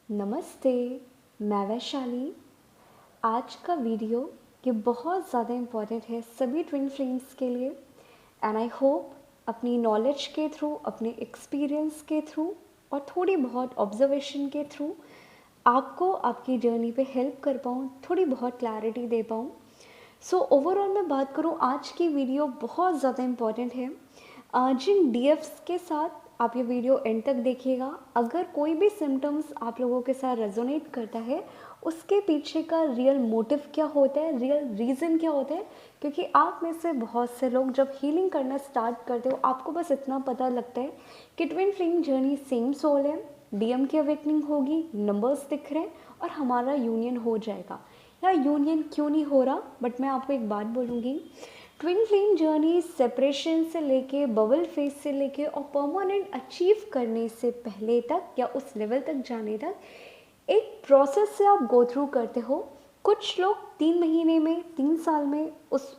नमस्ते। मैं वैशाली। आज का वीडियो ये बहुत ज़्यादा इम्पोर्टेंट है सभी ट्विन फ्लेम्स के लिए। एंड आई होप अपनी नॉलेज के थ्रू, अपने एक्सपीरियंस के थ्रू और थोड़ी बहुत ऑब्जर्वेशन के थ्रू आपको आपकी जर्नी पे हेल्प कर पाऊँ, थोड़ी बहुत क्लैरिटी दे पाऊँ। सो ओवरऑल मैं बात करूँ, आज की वीडियो बहुत ज़्यादा इम्पॉर्टेंट है। जिन डीएफ्स के साथ आप ये वीडियो एंड तक देखिएगा, अगर कोई भी सिम्टम्स आप लोगों के साथ रेजोनेट करता है, उसके पीछे का रियल मोटिव क्या होता है, रियल रीज़न क्या होता है। क्योंकि आप में से बहुत से लोग जब हीलिंग करना स्टार्ट करते हो, आपको बस इतना पता लगता है कि twin flame journey same soul है, डीएम की अवेकनिंग होगी, नंबर्स दिख रहे हैं और हमारा यूनियन हो जाएगा। या यूनियन क्यों नहीं हो रहा, बट मैं आपको एक बात बोलूँगी, ट्विन फ्लेम जर्नी सेपरेशन से लेके बबल फेज से लेके और परमानेंट अचीव करने से पहले तक या उस लेवल तक जाने तक एक प्रोसेस से आप गो थ्रू करते हो। कुछ लोग 3 महीने में, 3 साल में उस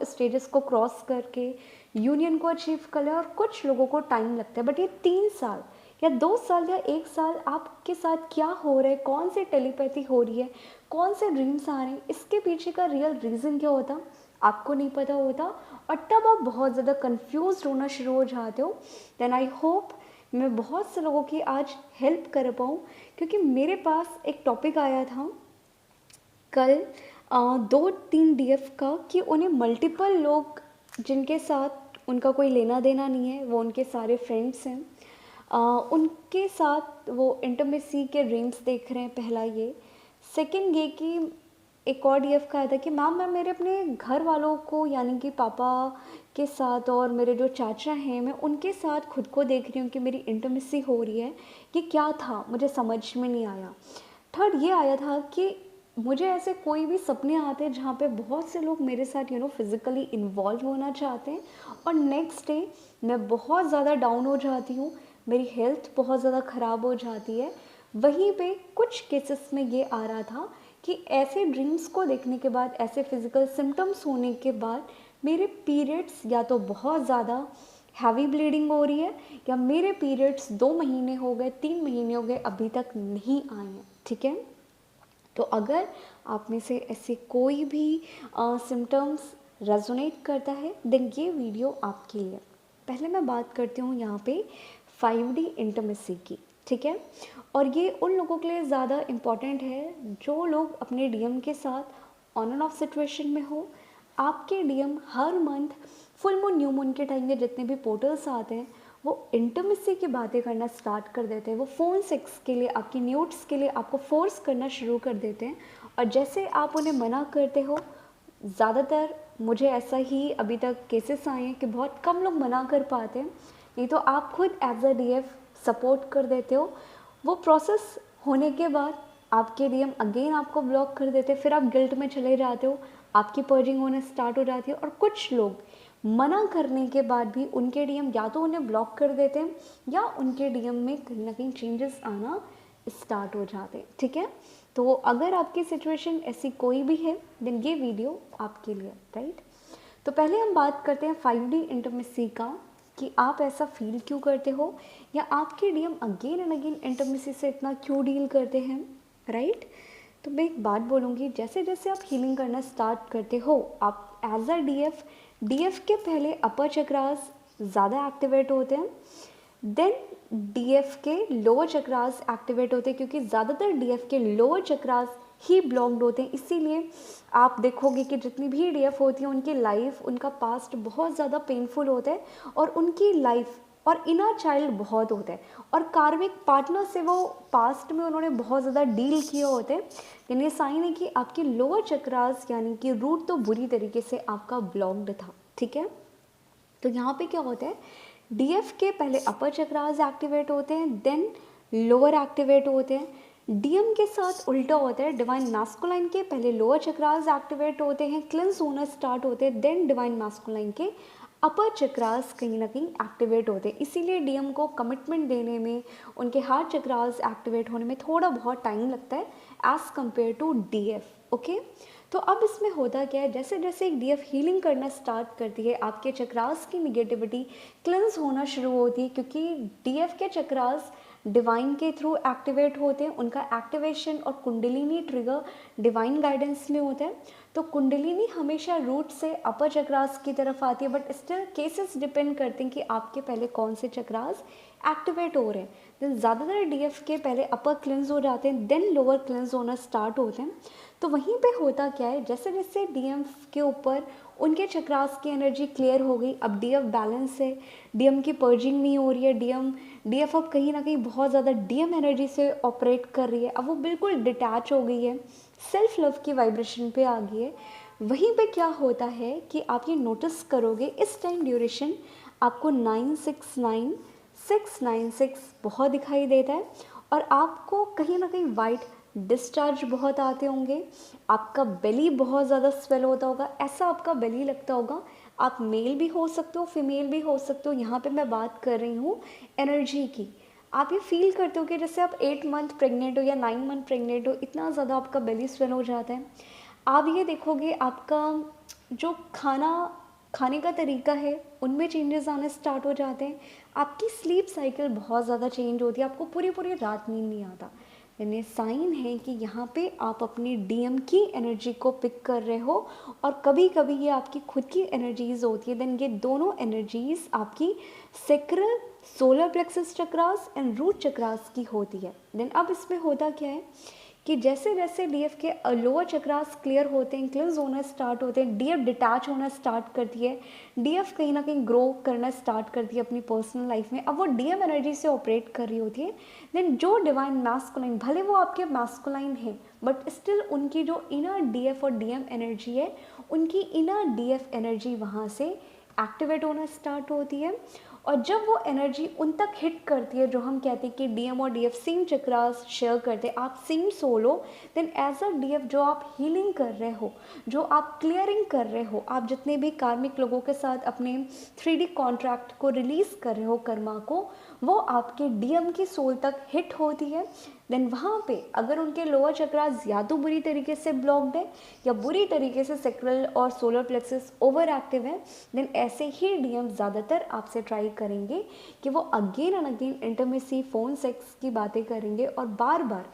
स्टेजेस को क्रॉस करके यूनियन को अचीव कर ले, और कुछ लोगों को टाइम लगता है। बट ये 3 साल या 2 साल या 1 साल आपके साथ क्या हो रहा है, कौन सी टेलीपैथी हो रही है, कौन से ड्रीम्स आ रहे हैं, इसके पीछे का रियल रीज़न क्या होता आपको नहीं पता होता, और तब आप बहुत ज़्यादा कंफ्यूज होना शुरू हो जाते हो। देन आई होप मैं बहुत से लोगों की आज हेल्प कर पाऊँ, क्योंकि मेरे पास एक टॉपिक आया था कल 2-3 डीएफ का कि उन्हें मल्टीपल लोग जिनके साथ उनका कोई लेना देना नहीं है, वो उनके सारे फ्रेंड्स हैं, उनके साथ वो इंटरमेसी के ड्रीम्स देख रहे हैं। पहला ये। सेकंड ये कि एक और डीएफ का आया था कि मैम मैं मेरे अपने घर वालों को, यानी कि पापा के साथ और मेरे जो चाचा हैं, मैं उनके साथ खुद को देख रही हूँ कि मेरी इंटरमेसी हो रही है। ये क्या था मुझे समझ में नहीं आया। थर्ड ये आया था कि मुझे ऐसे कोई भी सपने आते हैं जहाँ पे बहुत से लोग मेरे साथ फिज़िकली इन्वॉल्व होना चाहते हैं, और नेक्स्ट डे मैं बहुत ज़्यादा डाउन हो जाती हूँ, मेरी हेल्थ बहुत ज़्यादा ख़राब हो जाती है। वहीं पे कुछ केसेस में ये आ रहा था कि ऐसे ड्रीम्स को देखने के बाद, ऐसे फिज़िकल सिम्टम्स होने के बाद मेरे पीरियड्स या तो बहुत ज़्यादा हैवी ब्लीडिंग हो रही है, या मेरे पीरियड्स 2 महीने हो गए, 3 महीने हो गए, अभी तक नहीं आए हैं। ठीक है। तो अगर आप में से ऐसे कोई भी सिम्टम्स रेजोनेट करता है, देन ये वीडियो आपके लिए। पहले मैं बात करती हूँ यहाँ पे 5D इंटीमेसी की। ठीक है। और ये उन लोगों के लिए ज़्यादा इम्पॉर्टेंट है जो लोग अपने डीएम के साथ ऑन एंड ऑफ सिचुएशन में हो। आपके डीएम हर month full moon, new moon के टाइम में जितने भी पोर्टल्स आते हैं, वो इंटीमेसी की बातें करना स्टार्ट कर देते हैं। वो फ़ोन सेक्स के लिए, आपकी न्यूड्स के लिए आपको फोर्स करना शुरू कर देते हैं। और जैसे आप उन्हें मना करते हो, ज़्यादातर मुझे ऐसा ही अभी तक केसेस आए हैं कि बहुत कम लोग मना कर पाते हैं, नहीं तो आप खुद एज अ डीएफ सपोर्ट कर देते हो। वो प्रोसेस होने के बाद आपके डीएम अगेन आपको ब्लॉक कर देते हैं, फिर आप गिल्ट में चले जाते हो, आपकी पर्जिंग होने स्टार्ट हो जाती है। और कुछ लोग मना करने के बाद भी उनके डीएम या तो उन्हें ब्लॉक कर देते हैं, या उनके डीएम में कहीं ना कहीं चेंजेस आना स्टार्ट हो जाते हैं। ठीक है। तो अगर आपकी सिचुएशन ऐसी कोई भी है, देन ये वीडियो आपके लिए, राइट। तो पहले हम बात करते हैं 5D इंटीमेसी का, कि आप ऐसा फील क्यों करते हो, या आपके DM again and again intimacy से इतना क्यों डील करते हैं, राइट। तो मैं एक बात बोलूँगी, जैसे जैसे आप हीलिंग करना स्टार्ट करते हो, आप एज अ डीएफ के पहले अपर चक्रास ज़्यादा एक्टिवेट होते हैं, देन डीएफ के लोअर चक्रास एक्टिवेट होते हैं, क्योंकि ज़्यादातर डीएफ के लोअर चक्रास ही ब्लॉक्ड होते हैं। इसीलिए आप देखोगे कि जितनी भी डीएफ होती है, उनकी लाइफ, उनका पास्ट बहुत ज़्यादा पेनफुल होता है, और उनकी लाइफ और इनर चाइल्ड बहुत होता है, और कार्मिक पार्टनर से वो पास्ट में उन्होंने बहुत ज़्यादा डील किए होते हैं। यानी ये साइन है कि आपकी लोअर चक्रास यानी कि रूट तो बुरी तरीके से आपका ब्लॉक्ड था। ठीक है। तो यहाँ पे क्या होता है, डीएफ के पहले अपर चक्रास एक्टिवेट होते हैं, देन लोअर एक्टिवेट होते हैं। डीएम के साथ उल्टा होता है, डिवाइन मैस्कुलाइन के पहले लोअर चक्रास एक्टिवेट होते हैं, क्लिंस होना स्टार्ट होते हैं, देन डिवाइन मैस्कुलाइन के अपर चक्रास कहीं ना कहीं एक्टिवेट होते हैं। इसीलिए डीएम को कमिटमेंट देने में, उनके हार्ट चक्रास एक्टिवेट होने में थोड़ा बहुत टाइम लगता है as compared to DF. Okay. तो अब इसमें होता क्या है, जैसे जैसे एक डीएफ हीलिंग करना स्टार्ट करती है, आपके चक्रास की निगेटिविटी क्लेंस होना शुरू होती है, क्योंकि डीएफ के चक्रास डिवाइन के थ्रू एक्टिवेट होते हैं, उनका एक्टिवेशन और कुंडलिनी ट्रिगर डिवाइन गाइडेंस में होता है। तो कुंडलिनी हमेशा रूट से अपर चक्रास की तरफ आती है, बट स्टिल केसेस डिपेंड करते हैं कि आपके पहले कौन से चक्रास एक्टिवेट हो रहे हैं। देन ज़्यादातर डीएफ के पहले अपर क्लेंस हो जाते हैं, देन लोअर क्लेंस होना स्टार्ट होते हैं। तो वहीं पे होता क्या है, जैसे जैसे डीएफ के ऊपर उनके चक्रास की एनर्जी क्लियर हो गई, अब डीएफ बैलेंस है, डीएम की पर्जिंग नहीं हो रही है, डीएफ अब कहीं ना कहीं बहुत ज़्यादा डीएम एनर्जी से ऑपरेट कर रही है, अब वो बिल्कुल डिटैच हो गई है, सेल्फ लव की वाइब्रेशन पे आ गई है। वहीं पे क्या होता है कि आप ये नोटिस करोगे इस टाइम ड्यूरेशन आपको 969 696 बहुत दिखाई देता है, और आपको कहीं ना कहीं वाइट डिस्चार्ज बहुत आते होंगे, आपका बेली बहुत ज़्यादा स्वेल होता होगा, ऐसा आपका बेली लगता होगा। आप मेल भी हो सकते हो, फीमेल भी हो सकते हो, यहाँ पे मैं बात कर रही हूँ एनर्जी की। आप ये फील करते हो कि जैसे आप 8 मंथ प्रेग्नेंट हो या 9 मंथ प्रेग्नेंट हो, इतना ज़्यादा आपका बेली स्वेल हो जाता है। आप ये देखोगे आपका जो खाने का तरीका है उनमें चेंजेस आने स्टार्ट हो जाते हैं, आपकी स्लीप साइकिल बहुत ज़्यादा चेंज होती है, आपको पूरी पूरी रात नींद नहीं आता। यानी साइन है कि यहाँ पे आप अपनी डीएम की एनर्जी को पिक कर रहे हो, और कभी कभी ये आपकी खुद की एनर्जीज होती है। देन ये दोनों एनर्जीज आपकी sacral, solar plexus chakras and root chakras की होती है। देन अब इसमें होता क्या है कि जैसे जैसे डीएफ के लोअर चक्रास क्लियर होते हैं, क्लियर होना स्टार्ट होते हैं, डीएफ डिटैच होना स्टार्ट करती है, डीएफ कहीं ना कहीं ग्रो करना स्टार्ट करती है अपनी पर्सनल लाइफ में, अब वो डीएम एनर्जी से ऑपरेट कर रही होती है। देन जो डिवाइन मैस्कुलाइन, भले वो आपके मैस्कुलाइन है, बट स्टिल उनकी जो इनर डीएफ और डीएम एनर्जी है, उनकी इनर डीएफ एनर्जी वहाँ से एक्टिवेट होना स्टार्ट होती है। और जब वो एनर्जी उन तक हिट करती है, जो हम कहते हैं कि डीएम और डीएफ सेम चक्रास शेयर करते हैं, आप सेम सोल हो, देन एज अ डीएफ जो आप हीलिंग कर रहे हो, जो आप क्लियरिंग कर रहे हो, आप जितने भी कार्मिक लोगों के साथ अपने 3D कॉन्ट्रैक्ट को रिलीज कर रहे हो, कर्मा को, वो आपके डीएम की सोल तक हिट होती है। देन वहाँ पे अगर उनके लोअर चक्रास या तो बुरी तरीके से ब्लॉक्ड है या बुरी तरीके से सेक्रल और सोलर प्लेक्सस ओवर एक्टिव है, देन ऐसे ही डीएम ज़्यादातर आपसे ट्राई करेंगे कि वो again and again intimacy, phone sex की बातें करेंगे, और बार बार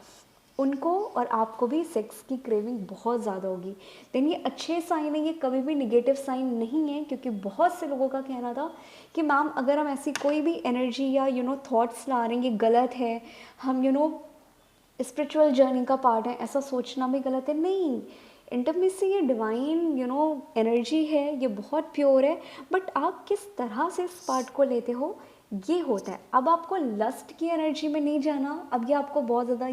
उनको और आपको भी सेक्स की क्रेविंग बहुत ज़्यादा होगी। देन ये अच्छे साइन है, ये कभी भी निगेटिव साइन नहीं है, क्योंकि बहुत से लोगों का कहना था कि मैम अगर हम ऐसी कोई भी एनर्जी या थॉट्स ला रहे हैं, ये गलत है, हम स्पिरिचुअल जर्नी का पार्ट है, ऐसा सोचना भी गलत है। नहीं, इंटरमेसी ये डिवाइन एनर्जी है, ये बहुत प्योर है, बट आप किस तरह से इस पार्ट को लेते हो ये होता है। अब आपको लस्ट की एनर्जी में नहीं जाना, अब ये आपको बहुत ज़्यादा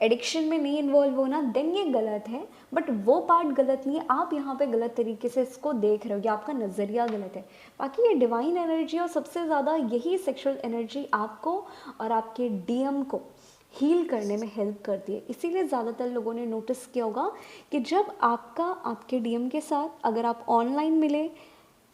एडिक्शन में नहीं इन्वॉल्व होना, देन ये गलत है। बट वो पार्ट गलत नहीं है, आप यहाँ पे गलत तरीके से इसको देख रहे हो, या आपका नज़रिया गलत है। बाकी ये डिवाइन एनर्जी और सबसे ज़्यादा यही सेक्सुअल एनर्जी आपको और आपके डीएम को हील करने में हेल्प करती है। इसीलिए ज़्यादातर लोगों ने नोटिस किया होगा कि जब आपके डीएम के साथ अगर आप ऑनलाइन मिले,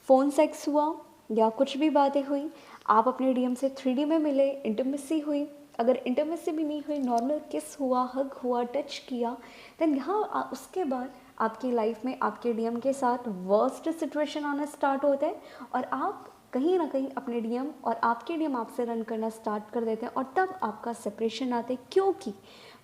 फ़ोन सेक्स हुआ या कुछ भी बातें हुई, आप अपने डीएम से 3D में मिले, इंटीमेसी हुई, अगर इंटीमेसी भी नहीं हुई, नॉर्मल किस हुआ, हग हुआ, टच किया, देन यहाँ उसके बाद आपकी लाइफ में आपके डीएम के साथ वर्स्ट सिचुएशन आना स्टार्ट होता है, और आप कहीं ना कहीं अपने डीएम और आपके डीएम आपसे रन करना स्टार्ट कर देते हैं, और तब आपका सेपरेशन आते, क्योंकि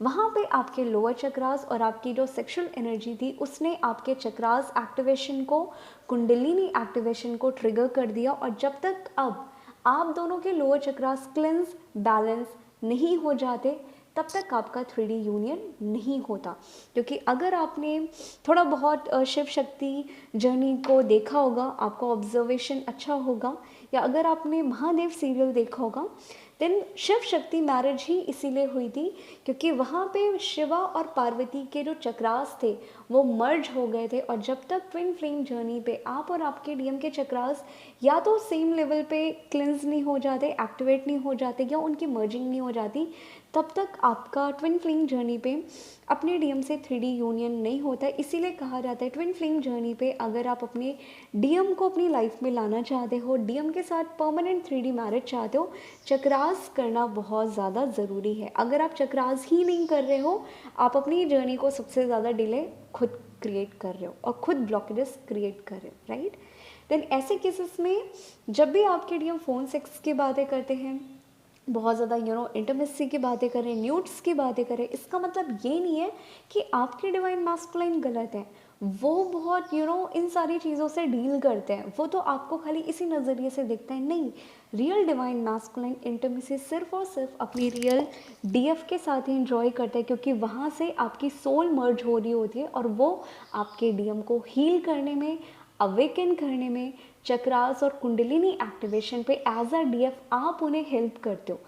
वहाँ पे आपके लोअर चक्रास और आपकी जो सेक्सुअल एनर्जी थी उसने आपके चक्रास एक्टिवेशन को, कुंडलिनी एक्टिवेशन को ट्रिगर कर दिया। और जब तक अब आप दोनों के लोअर चक्रास क्लेंस, बैलेंस नहीं हो जाते, तब तक आपका 3D यूनियन नहीं होता। क्योंकि अगर आपने थोड़ा बहुत शिव शक्ति जर्नी को देखा होगा, आपका ऑब्जर्वेशन अच्छा होगा, या अगर आपने महादेव सीरियल देखा होगा, देन शिव शक्ति मैरिज ही इसीलिए हुई थी क्योंकि वहाँ पे शिवा और पार्वती के जो चक्रास थे वो मर्ज हो गए थे। और जब तक ट्विन फ्लेम जर्नी पे आप और आपके डीएम के चक्रास या तो सेम लेवल पे क्लिंस नहीं हो जाते, एक्टिवेट नहीं हो जाते, या उनकी मर्जिंग नहीं हो जाती, तब तक आपका ट्विन फ्लेम जर्नी पे अपने डीएम से 3D यूनियन नहीं होता है। इसीलिए कहा जाता है ट्विन फ्लेम जर्नी पे अगर आप अपने डीएम को अपनी लाइफ में लाना चाहते हो, डीएम के साथ परमानेंट 3D मैरिज चाहते हो, चक्रास करना बहुत ज़्यादा ज़रूरी है। अगर आप चक्रास ही नहीं कर रहे हो, आप अपनी जर्नी को सबसे ज़्यादा डिले खुद क्रिएट कर रहे हो और खुद ब्लॉकेजेस क्रिएट कर रहे हो, राइट। देन ऐसे केसेस में जब भी आपके डीएम फ़ोन सेक्स की बातें करते हैं, बहुत ज़्यादा इंटीमेसी की बातें करें, न्यूड्स की बातें करें, इसका मतलब ये नहीं है कि आपके डिवाइन मास्कुलाइन गलत है। वो बहुत इन सारी चीज़ों से डील करते हैं, वो तो आपको खाली इसी नज़रिए से देखते हैं। नहीं, रियल डिवाइन मास्कुलाइन इंटीमेसी सिर्फ और सिर्फ अपनी रियल डीएफ के साथ ही इंजॉय करते हैं, क्योंकि वहाँ से आपकी सोल मर्ज हो रही होती है और वो आपके डीएम को हील करने में, अवेकन करने में, चक्रास और कुंडलिनी एक्टिवेशन पे एज अ डीएफ आप उन्हें हेल्प करते हो।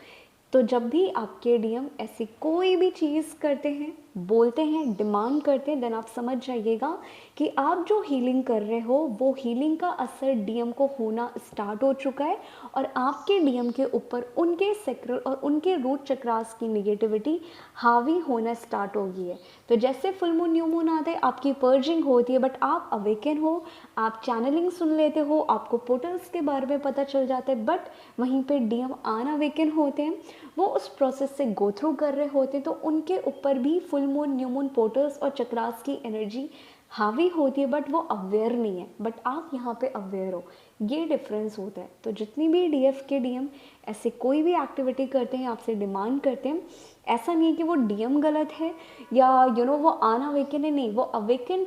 तो जब भी आपके डीएम ऐसी कोई भी चीज़ करते हैं, बोलते हैं, डिमांड करते हैं, देन आप समझ जाइएगा कि आप जो हीलिंग कर रहे हो वो हीलिंग का असर डीएम को होना स्टार्ट हो चुका है और आपके डीएम के ऊपर उनके सेक्रल और उनके रूट चक्रास की निगेटिविटी हावी होना स्टार्ट हो गई है। तो जैसे फुल मून न्यू मून आते हैं, आपकी पर्जिंग होती है, बट आप अवेकन हो, आप चैनलिंग सुन लेते हो, आपको पोर्टल्स के बारे में पता चल जाता है, बट वहीं पे डीएम अनअवेकन होते हैं, वो उस प्रोसेस से गो थ्रू कर रहे होते हैं, तो उनके ऊपर भी full moon new moon portals और चक्रास की एनर्जी हावी होती है, बट वो अवेयर नहीं है, बट आप यहाँ पे अवेयर हो। ये डिफरेंस होता है। तो जितनी भी डीएफ के डीएम ऐसे कोई भी एक्टिविटी करते हैं, आपसे डिमांड करते हैं, ऐसा नहीं है कि वो डीएम गलत है या वो अनअवेकन है, नहीं, वो अवेकनिंग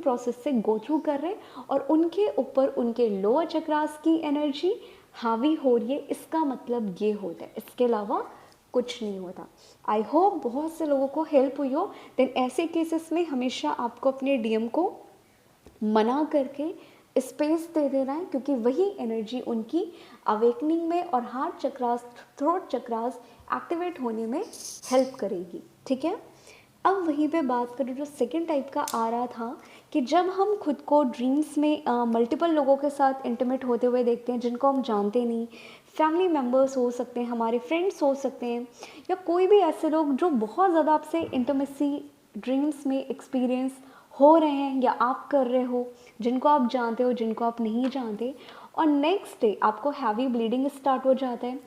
प्रोसेस से गो थ्रू कर रहे हैं और उनके ऊपर उनके लोअर चक्रास की एनर्जी हावी हो रही है। इसका मतलब ये होता है, इसके अलावा कुछ नहीं होता। आई होप बहुत से लोगों को हेल्प हुई हो। देन ऐसे केसेस में हमेशा आपको अपने डीएम को मना करके स्पेस दे देना है, क्योंकि वही एनर्जी उनकी अवेकनिंग में और heart chakras, throat chakras activate होने में हेल्प करेगी। ठीक है, अब वहीं पे बात करूँ जो सेकंड टाइप का आ रहा था कि जब हम खुद को ड्रीम्स में मल्टीपल लोगों के साथ इंटीमेट होते हुए देखते हैं जिनको हम जानते नहीं, फैमिली मेम्बर्स हो सकते हैं, हमारे फ्रेंड्स हो सकते हैं, या कोई भी ऐसे लोग जो बहुत ज़्यादा आपसे इंटीमेसी ड्रीम्स में एक्सपीरियंस हो रहे हैं या आप कर रहे हो, जिनको आप जानते हो, जिनको आप नहीं जानते, और नेक्स्ट डे आपको हैवी ब्लीडिंग स्टार्ट हो जाता है,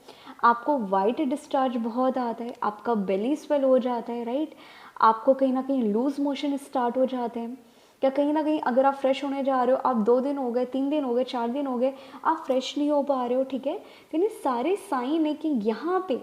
आपको वाइट डिस्चार्ज बहुत आता है, आपका बेली स्वेल हो जाता है, राइट, आपको कहीं ना कहीं लूज मोशन स्टार्ट हो जाते हैं, या कहीं ना कहीं अगर आप फ्रेश होने जा रहे हो, आप 2 दिन हो गए, 3 दिन हो गए, 4 दिन हो गए, आप फ्रेश नहीं हो पा रहे हो, ठीक है, तो ये सारे साइन है कि यहाँ पे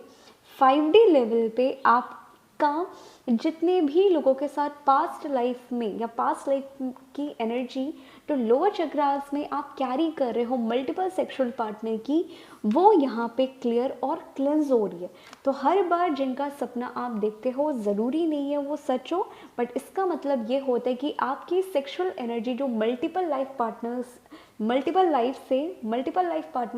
5D लेवल पे आपका जितने भी लोगों के साथ पास्ट लाइफ में या पास्ट लाइफ की एनर्जी तो लोअर चक्रास में आप कैरी कर रहे हो मल्टीपल सेक्सुअल पार्टनर की, वो यहाँ पे क्लियर और क्लेंज हो रही है। तो हर बार जिनका सपना आप देखते हो ज़रूरी नहीं है वो सच हो, बट इसका मतलब ये होता है कि आपकी सेक्सुअल एनर्जी जो मल्टीपल लाइफ पार्टनर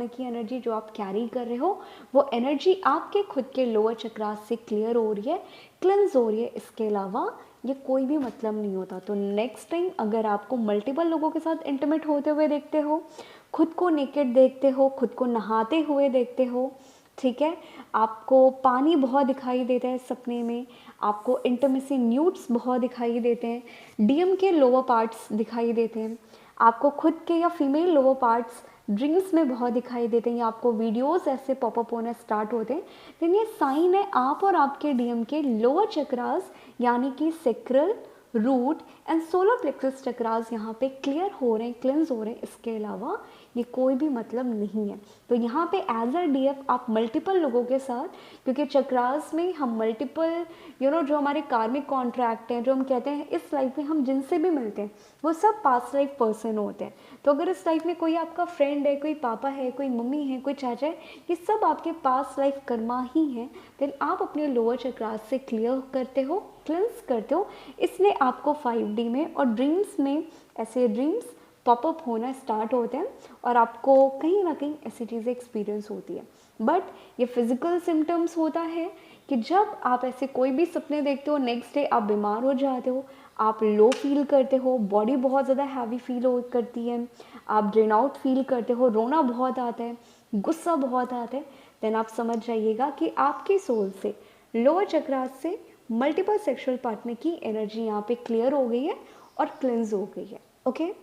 की एनर्जी जो आप कैरी कर रहे हो, वो एनर्जी आपके खुद के लोअर चक्रास से क्लियर हो रही है, क्लेंज हो रही है। इसके अलावा ये कोई भी मतलब नहीं होता। तो नेक्स्ट टाइम अगर आपको मल्टीपल लोगों के साथ इंटीमेट होते हुए देखते हो, खुद को नेकेड देखते हो, खुद को नहाते हुए देखते हो, ठीक है, आपको पानी बहुत दिखाई देता है सपने में, आपको इंटीमेसी न्यूड्स बहुत दिखाई देते हैं, डीएम के लोअर पार्ट्स दिखाई देते हैं, आपको खुद के या फीमेल लोअर पार्ट्स ड्रीम्स में बहुत दिखाई देते हैं, या आपको वीडियोस ऐसे पॉपअप होने स्टार्ट होते हैं, तो ये साइन है आप और आपके डीएम के लोअर चक्रास यानी कि sacral, root and solar plexus chakras यहाँ पे क्लियर हो रहे हैं, क्लेंस हो रहे हैं। इसके अलावा ये कोई भी मतलब नहीं है। तो यहाँ पे एज अ डीएफ आप मल्टीपल लोगों के साथ, क्योंकि चक्रास में हम मल्टीपल जो हमारे कार्मिक कॉन्ट्रैक्ट हैं, जो हम कहते हैं इस लाइफ में हम जिनसे भी मिलते हैं वो सब पास्ट लाइफ पर्सन होते हैं। तो अगर इस लाइफ में कोई आपका फ्रेंड है, कोई पापा है, कोई मम्मी है, कोई चाचा है, ये सब आपके पास्ट लाइफ कर्मा ही हैं, देन आप अपने लोअर चक्रास से क्लियर करते हो, क्लेंस करते हो, इसलिए आपको 5D में और ड्रीम्स में ऐसे ड्रीम्स पॉपअप होना स्टार्ट होते हैं और आपको कहीं ना कहीं ऐसी चीज़ें एक्सपीरियंस होती है। बट ये फिजिकल सिम्टम्स होता है कि जब आप ऐसे कोई भी सपने देखते हो, नेक्स्ट डे आप बीमार हो जाते हो, आप लो फील करते हो, बॉडी बहुत ज़्यादा हैवी फील हो करती है, आप ड्रेन आउट फील करते हो, रोना बहुत आता है, गुस्सा बहुत आता है, देन आप समझ जाइएगा कि आपके सोल से, लोअर चक्रास से मल्टीपल सेक्सुअल पार्टनर की एनर्जी यहाँ पे क्लियर हो गई है और क्लेंज हो गई है। ओके,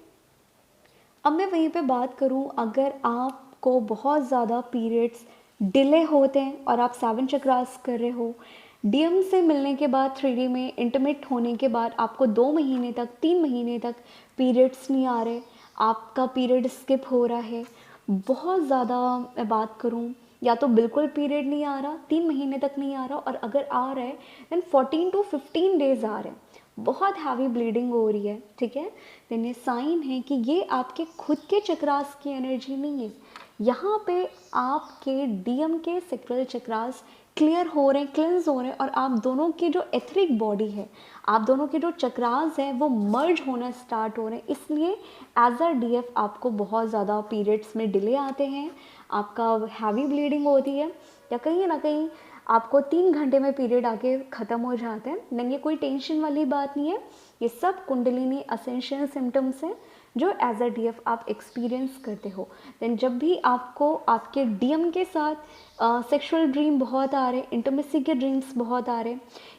अब मैं वहीं पे बात करूँ, अगर आपको बहुत ज़्यादा पीरियड्स डिले होते हैं और आप 7 चक्रास कर रहे हो, डीएम से मिलने के बाद 3D में इंटीमेट होने के बाद आपको 2 महीने तक, 3 महीने तक पीरियड्स नहीं आ रहे, आपका पीरियड स्किप हो रहा है, बहुत ज़्यादा मैं बात करूँ या तो बिल्कुल पीरियड नहीं आ रहा, 3 महीने तक नहीं आ रहा, और अगर आ रहा है देन 14 to 15 डेज आ रहे हैं, बहुत हैवी ब्लीडिंग हो रही है, ठीक है, देन ये साइन है कि ये आपके खुद के चक्रास की एनर्जी नहीं है। यहाँ पे आपके डीएम के सेक्रल चक्रास क्लियर हो रहे हैं, क्लिंस हो रहे हैं, और आप दोनों की जो एथरिक बॉडी है, आप दोनों के जो चक्रास हैं वो मर्ज होना स्टार्ट हो रहे हैं। इसलिए एज अ डीएफ आपको बहुत ज़्यादा पीरियड्स में डिले आते हैं, आपका हैवी ब्लीडिंग होती है, या कहीं ना कहीं आपको 3 घंटे में पीरियड आके ख़त्म हो जाते हैं। नहीं, ये कोई टेंशन वाली बात नहीं है, ये सब कुंडलिनी असेंशियल सिम्टम्स हैं जो एज अ डीएफ आप एक्सपीरियंस करते हो। देन जब भी आपको आपके डीएम के साथ सेक्सुअल ड्रीम बहुत आ रहे, इंटीमेसी के ड्रीम्स बहुत आ रहे,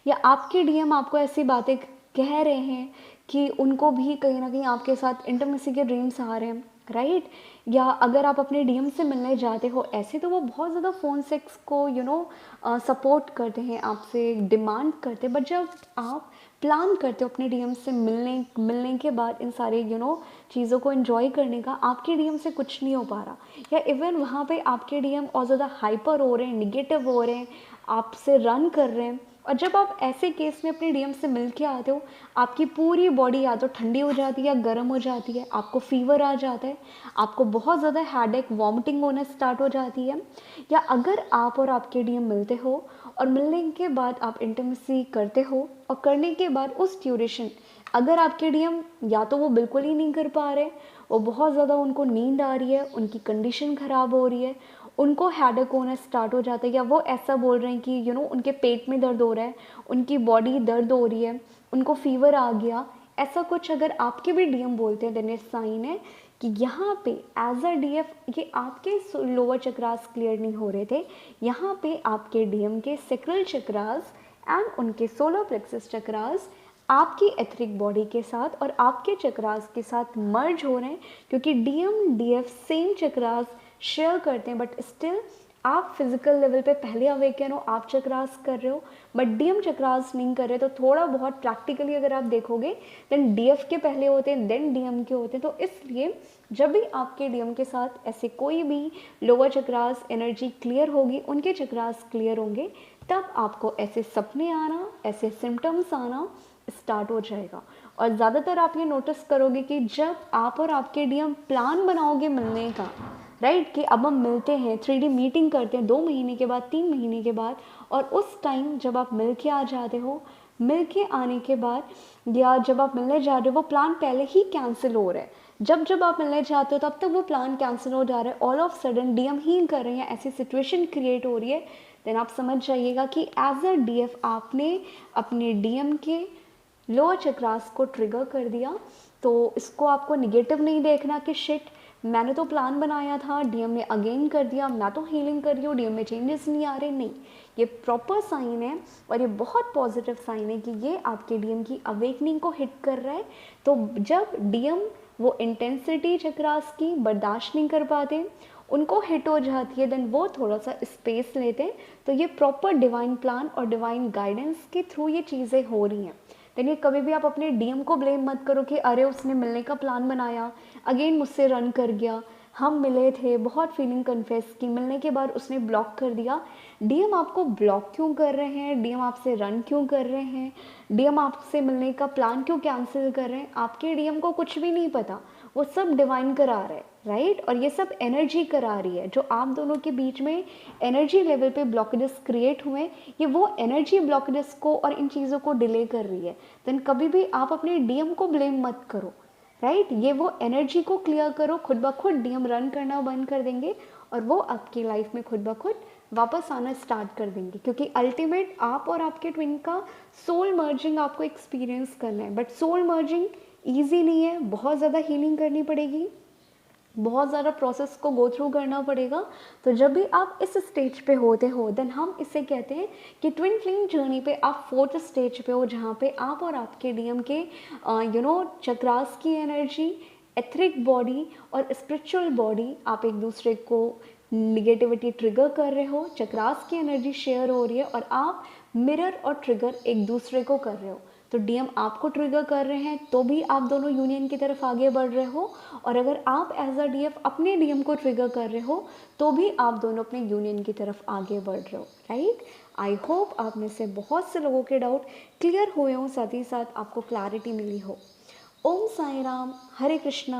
या आपके डीएम आपको ऐसी बातें कह रहे हैं कि उनको भी कहीं ना कहीं आपके साथ इंटीमेसी के ड्रीम्स आ रहे हैं, राइट, या अगर आप अपने डीएम से मिलने जाते हो, ऐसे तो वो बहुत ज़्यादा फ़ोन सेक्स को सपोर्ट करते हैं, आपसे डिमांड करते हैं, बट जब आप प्लान करते हो अपने डीएम से मिलने के बाद इन सारे चीज़ों को एंजॉय करने का, आपके डीएम से कुछ नहीं हो पा रहा, या इवन वहाँ पे आपके डीएम और ज़्यादा हाइपर हो रहे हैं, निगेटिव हो रहे हैं, आपसे रन कर रहे हैं, और जब आप ऐसे केस में अपने डीएम से मिल के आते हो, आपकी पूरी बॉडी या तो ठंडी हो जाती है या गर्म हो जाती है, आपको फीवर आ जाता है, आपको बहुत ज़्यादा हेडेक, वॉमिटिंग होना स्टार्ट हो जाती है, या अगर आप और आपके डीएम मिलते हो और मिलने के बाद आप इंटीमेसी करते हो, और करने के बाद उस ड्यूरेशन अगर आपके डीएम या तो वो बिल्कुल ही नहीं कर पा रहे, वो बहुत ज़्यादा उनको नींद आ रही है, उनकी कंडीशन ख़राब हो रही है, उनको हेडेक होना स्टार्ट हो जाता है, या वो ऐसा बोल रहे हैं कि उनके पेट में दर्द हो रहा है, उनकी बॉडी दर्द हो रही है, उनको फीवर आ गया, ऐसा कुछ अगर आपके भी डीएम बोलते हैं, देन ये साइन है कि यहाँ पे एज अ डीएफ ये आपके लोअर चक्रास क्लियर नहीं हो रहे थे, यहाँ पे आपके डीएम के सेक्रल चक्रास एंड उनके सोलर प्लेक्सस चक्रास आपकी एथरिक बॉडी के साथ और आपके चक्रास के साथ मर्ज हो रहे हैं, क्योंकि DM DF same chakras share करते हैं, बट स्टिल आप फिजिकल लेवल पे पहले अवेकन हो, आप चक्रास कर रहे हो, बट डीएम चक्रास नहीं कर रहे, तो थोड़ा बहुत प्रैक्टिकली अगर आप देखोगे देन डीएफ के पहले होते हैं, देन डीएम के होते हैं। तो इसलिए जब भी आपके डीएम के साथ ऐसे कोई भी लोअर चक्रास एनर्जी क्लियर होगी, उनके चक्रास क्लियर होंगे, तब आपको ऐसे सपने आना, ऐसे सिम्टम्स आना स्टार्ट हो जाएगा। और ज़्यादातर आप ये नोटिस करोगे कि जब आप और आपके डीएम प्लान बनाओगे मिलने का, राइट, कि अब हम मिलते हैं, 3D मीटिंग करते हैं 2 महीने के बाद, 3 महीने के बाद, और उस टाइम जब आप मिल के आ जाते हो, मिल के आने के बाद या जब आप मिलने जा रहे हो, वो प्लान पहले ही कैंसिल हो रहा है, जब जब आप मिलने जाते हो तब तक वो प्लान कैंसिल हो जा रहा है, ऑल ऑफ सडन डीएम ही कर रहे हैं, ऐसी सिचुएशन क्रिएट हो रही है, देन आप समझ जाइएगा कि एज अ डीएफ आपने अपने डीएम के लोअर चक्रास को ट्रिगर कर दिया। तो इसको आपको निगेटिव नहीं देखना कि शिट मैंने तो प्लान बनाया था, डीएम ने अगेन कर दिया, मैं तो हीलिंग कर रही हूँ, डीएम में चेंजेस नहीं आ रहे, नहीं, ये प्रॉपर साइन है और ये बहुत पॉजिटिव साइन है कि ये आपके डीएम की अवेकनिंग को हिट कर रहा है। तो जब डीएम वो इंटेंसिटी चक्रास की बर्दाश्त नहीं कर पाते, उनको हिट हो जाती है, देन वो थोड़ा सा स्पेस लेते हैं। तो ये प्रॉपर डिवाइन प्लान और डिवाइन गाइडेंस के थ्रू ये चीज़ें हो रही हैं। यानी कभी भी आप अपने डीएम को ब्लेम मत करो कि अरे उसने मिलने का प्लान बनाया, अगेन मुझसे रन कर गया, हम मिले थे, बहुत फीलिंग कन्फेस की, मिलने के बाद उसने ब्लॉक कर दिया। डीएम आपको ब्लॉक क्यों कर रहे हैं, डीएम आपसे रन क्यों कर रहे हैं, डीएम आपसे मिलने का प्लान क्यों कैंसिल कर रहे हैं, आपके डीएम को कुछ भी नहीं पता, वो सब डिवाइन करा रहे हैं, राइट। और ये सब एनर्जी करा रही है, जो आप दोनों के बीच में एनर्जी लेवल पे ब्लॉकेजेस क्रिएट हुए, ये वो एनर्जी ब्लॉकेजेस को और इन चीज़ों को डिले कर रही है। देन कभी भी आप अपने डीएम को ब्लेम मत करो, राइट, ये वो एनर्जी को क्लियर करो, खुद ब खुद डीएम रन करना बंद कर देंगे और वो आपकी लाइफ में खुद ब खुद वापस आना स्टार्ट कर देंगे, क्योंकि अल्टीमेट आप और आपके ट्विन का सोल मर्जिंग आपको एक्सपीरियंस करना है। बट सोल मर्जिंग ईजी नहीं है, बहुत ज़्यादा हीलिंग करनी पड़ेगी, बहुत ज़्यादा प्रोसेस को गो थ्रू करना पड़ेगा। तो जब भी आप इस स्टेज पे होते हो, देन हम इसे कहते हैं कि ट्विन फ्लेम जर्नी पे आप 4th स्टेज पे हो, जहाँ पे आप और आपके डीएम के चक्रास की एनर्जी, एथरिक बॉडी और स्पिरिचुअल बॉडी, आप एक दूसरे को निगेटिविटी ट्रिगर कर रहे हो, चक्रास की एनर्जी शेयर हो रही है और आप मिरर और ट्रिगर एक दूसरे को कर रहे हो। तो डीएम आपको ट्रिगर कर रहे हैं तो भी आप दोनों यूनियन की तरफ आगे बढ़ रहे हो, और अगर आप एज अ डीएफ अपने डीएम को ट्रिगर कर रहे हो तो भी आप दोनों अपने यूनियन की तरफ आगे बढ़ रहे हो, राइट। आई होप आप में से बहुत से लोगों के डाउट क्लियर हुए हों, साथ ही साथ आपको क्लैरिटी मिली हो। ओम साई राम, हरे कृष्णा।